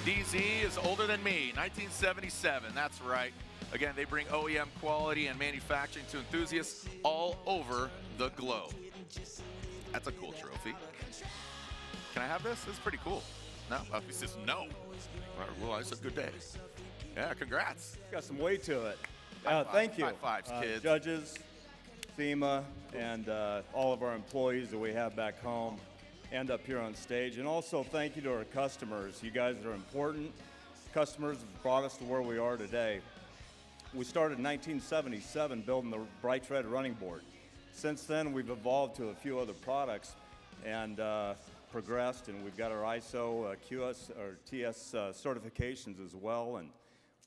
Dee Zee is older than me, 1977, that's right. Again, they bring OEM quality and manufacturing to enthusiasts all over the globe. That's a cool trophy. Can I have this? This is pretty cool. No? Oh, he says no. All right, well, it's a good day. Yeah, congrats. It's got some weight to it. Thank you. High fives, kids. Judges, SEMA, and all of our employees that we have back home and up here on stage. And also thank you to our customers. You guys are important. Customers have brought us to where we are today. We started in 1977 building the Britedrop running board. Since then, we've evolved to a few other products and progressed, and we've got our ISO, QS, or TS certifications as well, and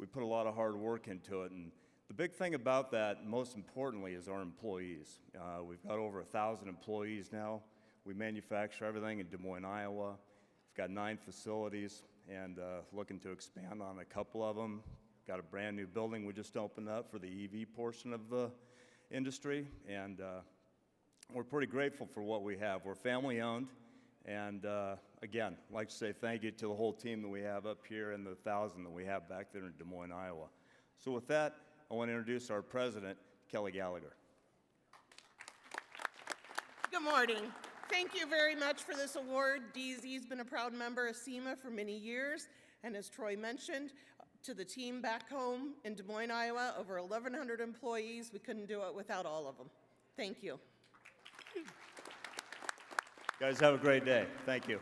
we put a lot of hard work into it. And the big thing about that, most importantly, is our employees. We've got over 1,000 employees now. We manufacture everything in Des Moines, Iowa. We've got 9 facilities and looking to expand on a couple of them. Got a brand new building we just opened up for the EV portion of the industry, and we're pretty grateful for what we have. We're family owned, and again, I'd like to say thank you to the whole team that we have up here and the 1,000 that we have back there in Des Moines, Iowa. So with that, I want to introduce our president, Kelly Gallagher. Good morning. Thank you very much for this award. Dee Zee's been a proud member of SEMA for many years, and as Troy mentioned, to the team back home in Des Moines, Iowa, over 1,100 employees. We couldn't do it without all of them. Thank you. Guys, have a great day. Thank you.